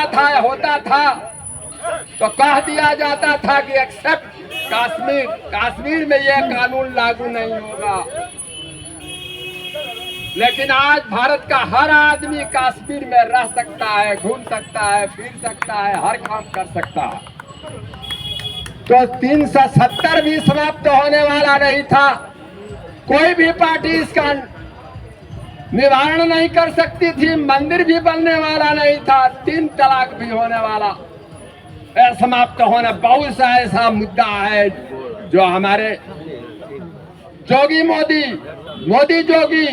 था होता था तो कह दिया जाता था कि एक्सेप्ट कश्मीर, कश्मीर में यह कानून लागू नहीं होगा। लेकिन आज भारत का हर आदमी कश्मीर में रह सकता है, घूम सकता है, फिर सकता है, हर काम कर सकता है। तो 370 भी समाप्त होने वाला नहीं था। कोई भी पार्टी इसका निवारण नहीं कर सकती थी। मंदिर भी बनने वाला नहीं था। 3 तलाक भी होने वाला, समाप्त होने। बहुत सा ऐसा मुद्दा है जो हमारे जोगी मोदी जोगी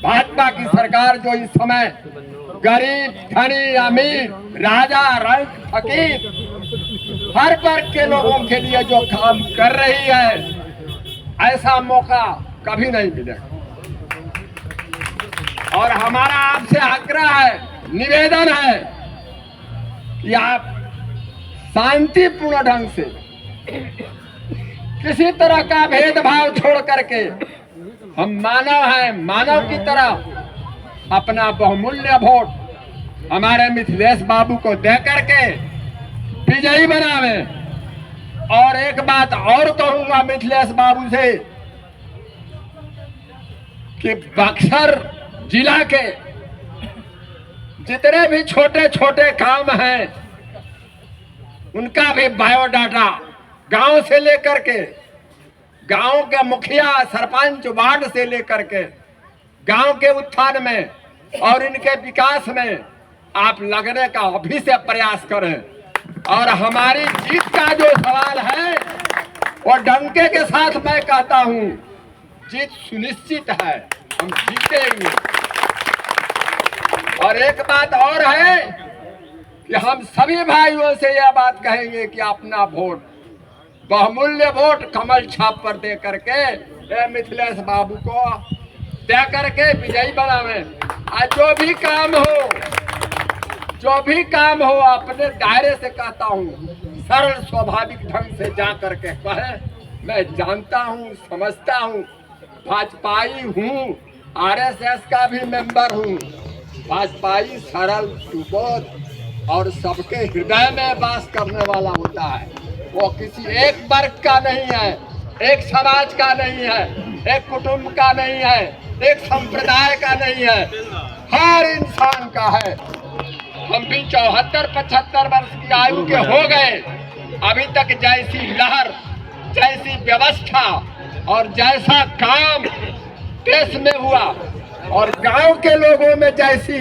भाजपा की सरकार जो इस समय गरीब, धनी, अमीर, राजा, रंक, फकीर, हर वर्ग के लोगों के लिए जो काम कर रही है, ऐसा मौका कभी नहीं मिलेगा। और हमारा आपसे आग्रह है, निवेदन है कि आप शांतिपूर्ण ढंग से, किसी तरह का भेदभाव छोड़ करके, हम मानव हैं, मानव की तरह अपना बहुमूल्य वोट हमारे मिथिलेश बाबू को दे करके विजयी बनावे। और एक बात और कहूंगा मिथिलेश बाबू से कि बक्सर जिला के जितने भी छोटे छोटे काम हैं, उनका भी बायोडाटा गांव से लेकर के, गांव के मुखिया, सरपंच, वार्ड से लेकर के गांव के उत्थान में और इनके विकास में आप लगने का अभी से प्रयास करें। और हमारी जीत का जो सवाल है वो डंके के साथ मैं कहता हूं, जीत सुनिश्चित है, हम जीतेंगे। और एक बात और है कि हम सभी भाइयों से यह बात कहेंगे कि अपना वोट, बहुमूल्य वोट कमल छाप पर दे करके मिथिलेश बाबू को दे करके विजयी बनावे। आज जो भी काम हो अपने दायरे से कहता हूँ, सरल स्वाभाविक ढंग से जा करके कहे, मैं जानता हूँ, समझता हूँ, भाजपाई हूँ, आरएसएस का भी मेंबर हूँ। भाजपाई सरल, सुबोध और सबके हृदय में वास करने वाला होता है। वो किसी एक वर्ग का नहीं है, एक समाज का नहीं है, एक कुटुंब का नहीं है, एक संप्रदाय का नहीं है, हर इंसान का है। हम भी 74-75 वर्ष की आयु के हो गए, अभी तक जैसी लहर, जैसी व्यवस्था और जैसा काम देश में हुआ और गांव के लोगों में जैसी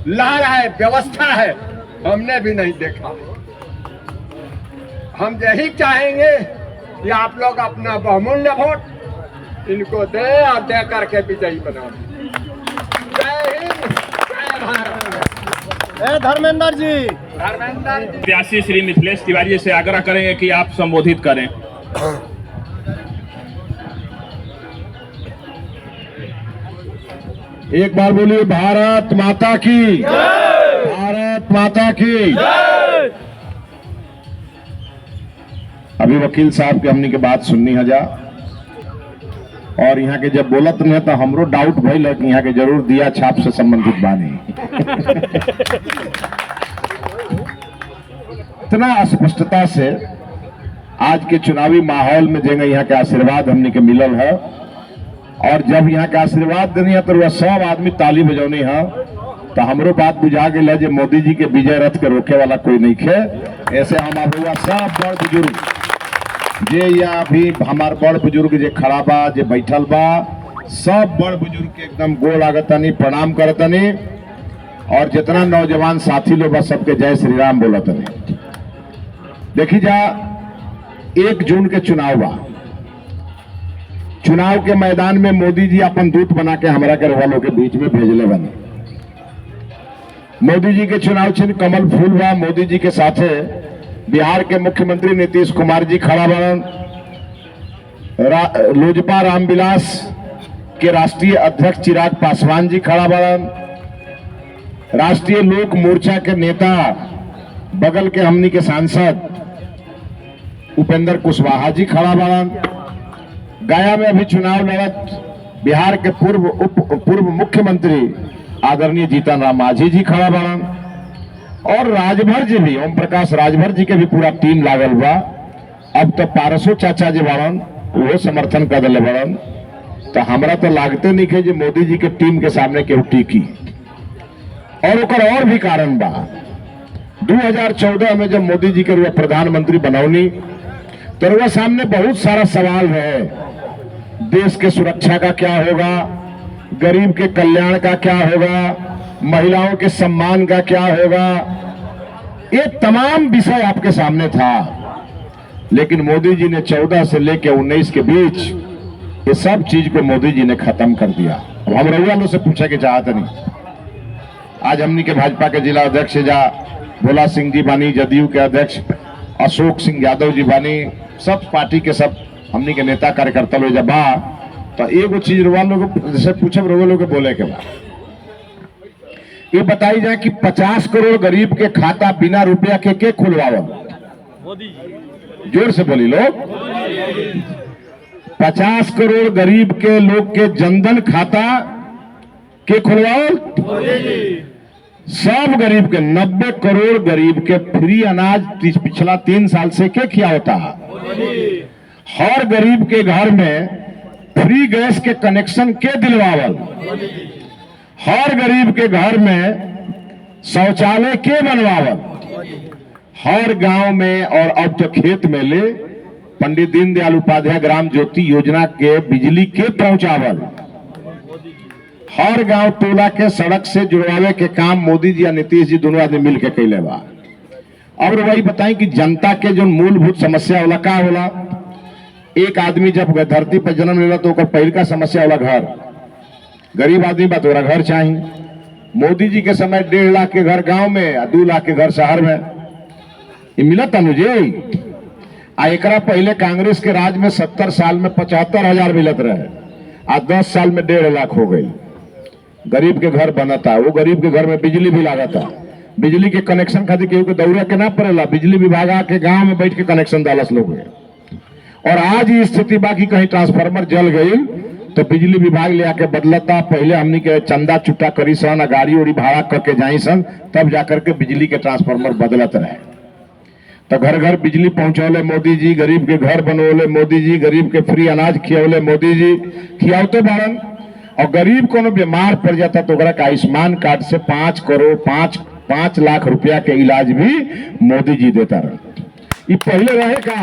लहर है, व्यवस्था है, हमने भी नहीं देखा। हम यही चाहेंगे कि आप लोग अपना बहुमूल्य वोट इनको दे और दे करके विजयी बनाओ। जय हिंद, जय भारत। धर्मेंद्र जी, प्रत्याशी श्री मिथिलेश तिवारी से आग्रह करेंगे कि आप संबोधित करें। एक बार बोलिए, भारत माता की, भारत माता की। अभी वकील साहब के हमने के बात सुननी है जा, और यहाँ के जब बोलत नहीं तो हमरो डाउट भइल है कि यहाँ के जरूर दिया छाप से संबंधित बानी। इतना स्पष्टता से आज के चुनावी माहौल में जगह यहाँ के आशीर्वाद हमने के मिलल है, और जब यहाँ के आशीर्वाद देनी है तो वह सब आदमी ताली बजौनी है, तो हमरो बात बुझा गई जे मोदी जी के विजय रथ के रोके वाला कोई नहीं खे। ऐसे हम हुआ सब बड़ बुजुर्ग जे या भी हमार बड़ बुजुर्ग जे खड़ा बा, जे बैठल बा, सब बड़ बुजुर्ग के एकदम गोड़ लागतनी, प्रणाम करतनी, और जितना नौजवान साथी लोग बा सबके जय श्री राम बोलतनी। देखी जा, 1 जून के चुनाव बा, चुनाव के मैदान में मोदी जी अपन दूत बना के हमारा के वालों के बीच में भेजले बने। मोदी जी के चुनाव चिन्ह कमल फूल बा। मोदी जी के साथे बिहार के मुख्यमंत्री नीतीश कुमार जी खड़ा बन, लोजपा रामविलास के राष्ट्रीय अध्यक्ष चिराग पासवान जी खड़ा बन, राष्ट्रीय लोक मोर्चा के नेता बगल के हमनी के सांसद उपेंद्र कुशवाहा जी खड़ा बन, गया में अभी चुनाव लड़त बिहार के पूर्व मुख्यमंत्री आदरणीय जीतन राम मांझी जी खड़ा बन, और राजभर जी भी, ओम प्रकाश राजभर जी के भी पूरा टीम लागल बा। अब तो पारसो चाचा जी बड़न वो समर्थन कर दिले बड़न। तो हमरा तो लागते नहीं कि मोदी जी के टीम के सामने केहू टिकी। और ओकर और भी कारण बा। 2014 में जब मोदी जी के रुआ प्रधानमंत्री बनौनी तो रुआ सामने बहुत सारा सवाल है। देश के सुरक्षा का क्या होगा, गरीब के कल्याण का क्या होगा, महिलाओं के सम्मान का क्या होगा, ये तमाम विषय आपके सामने था। लेकिन मोदी जी ने 14 से लेकर 19 के बीच ये सब चीज को मोदी जी ने खत्म कर दिया। अब हम रउआ लोग से पूछे के चाहते नहीं। आज हमनी के भाजपा के जिला अध्यक्ष जा भोला सिंह जी बानी, जदयू के अध्यक्ष अशोक सिंह यादव जी बानी, सब पार्टी के सब हमनी के नेता कार्यकर्ता लोग जब बा तो एगो चीज रुआ लोग जैसे पूछे रुआ लोग बोले के बाद ये बताई जाए कि 50 करोड़ गरीब के खाता बिना रुपया के खुलवावल। जोर से बोली लोग। 50 करोड़ गरीब के लोग के जनधन खाता के खुलवावल। सब गरीब के 90 करोड़ गरीब के फ्री अनाज पिछला 3 साल से के खिया होता है। हर गरीब के घर में फ्री गैस के कनेक्शन के दिलवावल। हर गरीब के घर में शौचालय के बनवावल। हर गांव में और अब तो खेत में ले पंडित दीनदयाल उपाध्याय ग्राम ज्योति योजना के बिजली के पहुंचावल। हर गांव टोला के सड़क से जुड़वावे के काम मोदी जी या नीतीश जी दोनों आदमी मिलकर कैले बा। और वही बताएं कि जनता के जो मूलभूत समस्या होला का होला। एक आदमी जब धरती पर जन्म लेला तो पहल का समस्या होला घर। गरीब आदमी बा तो घर चाहिए। मोदी जी के समय 1.5 लाख के घर गांव में और 2 लाख के घर शहर में ये मिलता मुझे। एकरा पहले कांग्रेस के राज में 70 साल में 75,000 मिलत रहे। आज 10 साल में 1.5 लाख हो गई। गरीब के घर बनता। वो गरीब के घर में बिजली भी लागता। बिजली के कनेक्शन खातिर केहू के दौड़े के ना पड़ेला। बिजली विभाग आके गांव में बैठ के कनेक्शन डालस लोग। और आज ये स्थिति बाकी कहीं ट्रांसफार्मर जल गई तो बिजली विभाग ले आके बदलता। पहले हमनी के चंदा चुटा करी सन, गाड़ी उड़ी भाड़ा करके जाई सन, तब जाकर के बिजली के ट्रांसफार्मर बदलत रहे। तो घर घर बिजली पहुंचौले मोदी जी, गरीब के घर बनवले मोदी जी, गरीब के फ्री अनाज खियौले मोदी जी, खियावते बारन। और गरीब को बीमार पड़ जाता तो का आयुष्मान कार्ड से 5 लाख रुपया के इलाज भी मोदी जी देता रहे। ये पहले रहे का?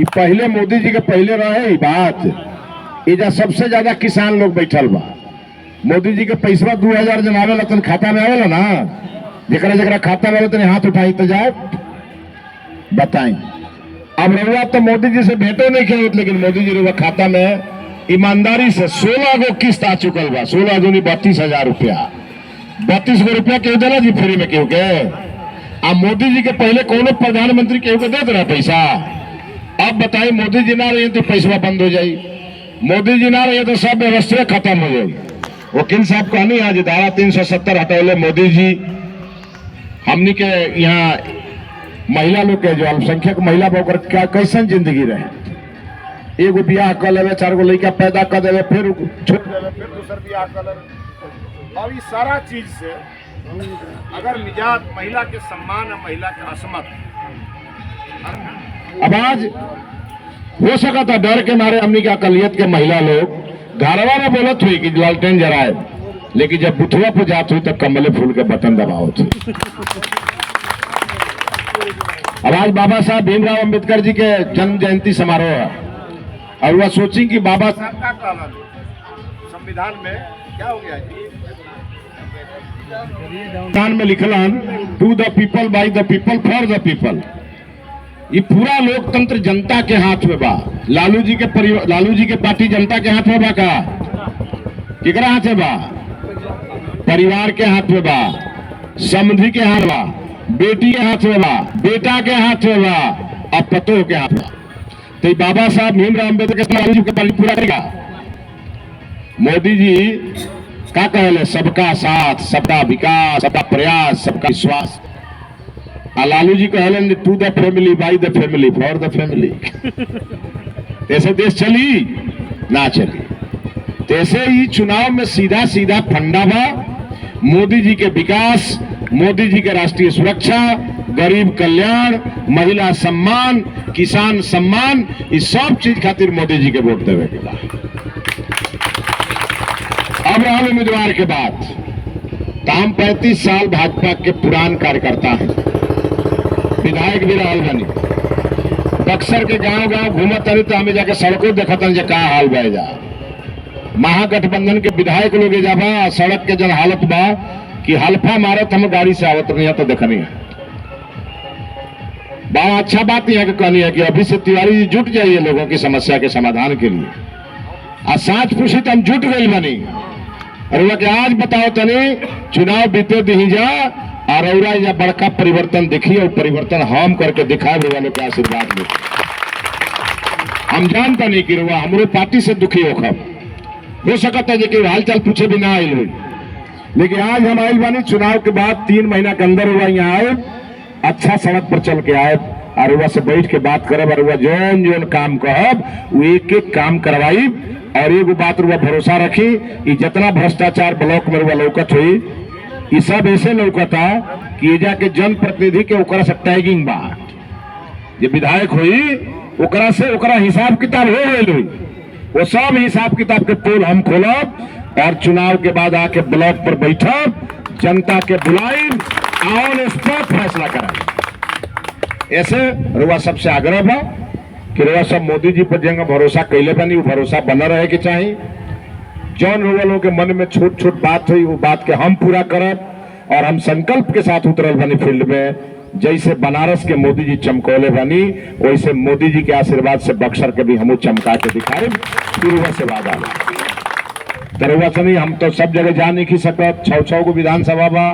ये पहले मोदी जी के पहले रहे बात। इजा सबसे ज्यादा किसान लोग बैठल बा। मोदी जी के पैसा 2000 जन आवेला तन खाता में आवेला ना। जरा जरा खाता में तन हाथ उठाई तो जाए बताई। अब रउआ तो मोदी जी से भेंटो नहीं किया, लेकिन मोदी जी रउआ खाता में ईमानदारी से 16 गो किस्त आ चुकल बा। 16 दूनी 32,000 रुपया। 32 गो रुपया केहू देना जी फ्री में केहू के। अब मोदी जी के पहले कौन प्रधानमंत्री केहू के देते रहे पैसा। अब बताइए मोदी जी ना रहे तो पैसा बंद हो जाये। मोदी जी ना रहे तो सब व्यवस्था खत्म हो जाएगी। वकील साहब कहनी आज धारा 370 हटौले मोदी जी। हमनी के यहाँ महिला लोग के जो अल्पसंख्यक महिला होकर क्या कैसन जिंदगी रहे। एगो बियाह कर ले, 4 गो लड़का पैदा कर दे, फिर छोड़ दे, फिर दूसर बियाह कर ले। अब इस सारा चीज से अगर निजात महिला के सम्मान और महिला के असमत। अब आज हो सका था डर के मारे हमनी के अकलियत के महिला लोग घरवा में बोलत हुई कि लालटेन जराए, लेकिन जब बुथवा पे जात हुई तो कमले फूल के बटन दबावत हुई। अब आज बाबा साहब भीमराव अंबेडकर जी के जन्म जयंती समारोह है और वह सोची कि बाबा साहब का कहलन संविधान में क्या हो गया जी। संविधान में लिखलन to the people by the people for the people. ये पूरा लोकतंत्र जनता के हाथ में बा। लालू जी के पार्टी जनता के हाथ में बा का? केकरा हाथ में बा? परिवार के हाथ में बा, समधि के हाथ बा, बेटी के हाथ में बा, बेटा के हाथ में बा, अब पतों के हाथ में। तो बाबा साहब भीमराव अम्बेडकर के लालू जी के पार्टी पूरा करेगा। मोदी जी का कहले सबका साथ, सबका विकास, सबका प्रयास, सबका विश्वास। लालू जी कहले to the family by the family for the family. ऐसे देश चली ना चली। ऐसे ही चुनाव में सीधा सीधा फंडा बा। मोदी जी के विकास, मोदी जी के राष्ट्रीय सुरक्षा, गरीब कल्याण, महिला सम्मान, किसान सम्मान, इस सब चीज खातिर मोदी जी के वोट देवे के बा। अब रहा उम्मीदवार के बाद तो हम 35 साल भाजपा के पुरान कार्यकर्ता हैं, विधायक भी रहल बनी, बक्सर के गांव गांव घूमत रही तो हमें जाके सड़कों देखतन जे का हाल बह जा। महागठबंधन के विधायक लोग जाबा, सड़क के जन हालत बा कि हल्फा मारत हम गाड़ी से आवत नहीं तो देखनी है। बड़ा अच्छा बात यहाँ की कहनी है कि अभी से तिवारी जी जुट जाइए लोगों की समस्या के समाधान के लिए। आज साँच पूछी तो हम जुट गई बनी और आज बताओ तनी चुनाव बीते दी जा और या बड़का परिवर्तन देखिए और परिवर्तन हम करके दिखाए वालों के आशीर्वाद में। हम जानता नहीं कि रुआ हमरो पार्टी से दुखी हो सकता है कि हालचाल पूछे भी ना आयल हुई, लेकिन आज हम आयल बानी चुनाव के बाद 3 महीना के अंदर हुआ यहाँ आए, अच्छा सड़क पर चल के आए और रुआ से बैठ के बात करब और जोन जोन काम कहब वो एक एक काम करवाई। और एगो बात रुआ भरोसा रखी कि जितना भ्रष्टाचार ब्लॉक में रुआ लौकत हुई ये सब ऐसे लौकता कि एजा के जनप्रतिनिधि के ओकरा से टैगिंग बा, जे विधायक हुई ओकरा से ओकरा हिसाब किताब हो गई हुई, वो सब हिसाब किताब के पोल हम खोलब और चुनाव के बाद आके ब्लॉक पर बैठब, जनता के बुलाई ऑन स्पॉट फैसला कराए। ऐसे रुआ सबसे आग्रह बा कि रुआ सब मोदी जी पर जंग भरोसा कैले बनी, वो भरोसा बना रहे के चाहिए। जौन रुआ लोग के मन में छोट छोट बात हुई वो बात के हम पूरा करब और हम संकल्प के साथ उतरल बनी फील्ड में। जैसे बनारस के मोदी जी चमकौले बनी वैसे मोदी जी के आशीर्वाद से बक्सर के भी हम चमका के दिखाए। फिर से वादा तरुआ से नहीं, हम तो सब जगह जा नहीं सकत, 6 को विधानसभा बा,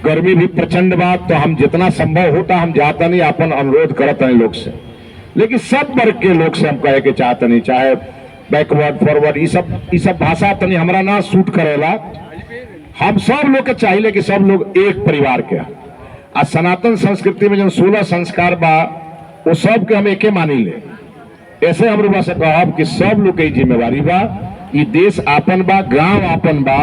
गर्मी भी प्रचंड बा, तो हम जितना संभव होता हम जाता नहीं, अपन अनुरोध करत नहीं लोग से। लेकिन सब वर्ग के लोग से हम कहे के चाहते नहीं, चाहे बैकवर्ड फॉरवर्ड ये सब भाषा तनी हमरा ना सूट करेला। हम सब लोग के चाहिए कि सब लोग एक परिवार के आ सनातन संस्कृति में जो 16 संस्कार बा वो सब के हम एके मानी ले। ऐसे हम रुआ से कहब कि सब लोग के जिम्मेवारी बा, ये देश आपन बा, गांव आपन बा,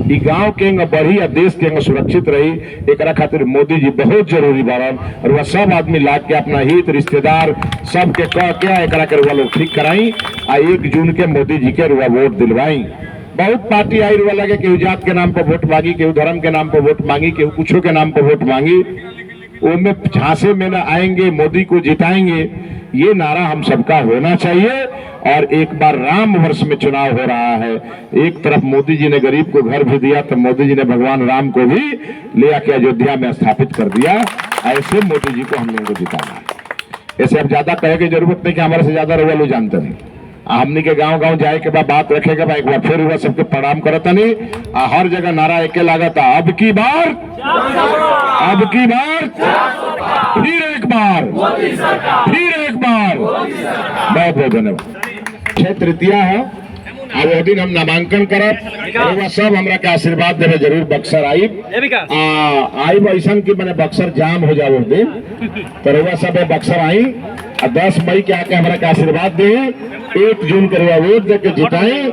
ये गांव के बढ़ी या देश के सुरक्षित रही, एकरा खातिर मोदी जी बहुत जरूरी बारन। और वह सब आदमी लाग के अपना हित रिश्तेदार सबके कह के एकरा के रुआ लोग ठीक कराई आ 1 जून के मोदी जी के रुआ वोट दिलवाई। बहुत पार्टी आई रुआ लगे केहू जात के नाम पर वोट मांगी, केहू धर्म के नाम पर वोट मांगी, केहू कुछो के नाम पर वोट मांगी, उनमें झांसे में न आएंगे, मोदी को जिताएंगे, ये नारा हम सबका होना चाहिए। और एक बार राम वर्ष में चुनाव हो रहा है, एक तरफ मोदी जी ने गरीब को घर भी दिया तो मोदी जी ने भगवान राम को भी ले आके अयोध्या में स्थापित कर दिया। ऐसे मोदी जी को हम लोगों को जिताना है। ऐसे अब ज्यादा कहे की जरूरत नहीं कि हमारे से ज्यादा रुआ लोग जानते नहीं। हमनी के गांव गांव जाए के बाद बात रखेगा एक बार फिर हुआ सबके प्रणाम करता नहीं, हर जगह नारा एक लागत, अब की बार फिर एक बार बहुत बहुत धन्यवाद। 6 तृतीया है अब वो दिन हम नामांकन करब, सब हमरा के आशीर्वाद देवे जरूर। बक्सर आई ऐसा की मैंने बक्सर जाम हो जाओ दिन तो रुआ सब बक्सर आई 10 मई के आके हमरा के आशीर्वाद दे, 1 जून के रुआ वोट दे के जिताई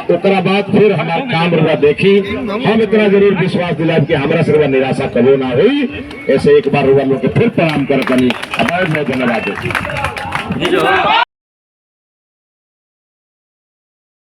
ओकरा बाद फिर हमारा काम रुआ देखी। हम इतना जरूर विश्वास दिलाब कि हमरा से रुआ निराशा कबो ना हुई। ऐसे एक बार रुआ लोग के फिर प्रणाम करतनी, बहुत बहुत धन्यवाद।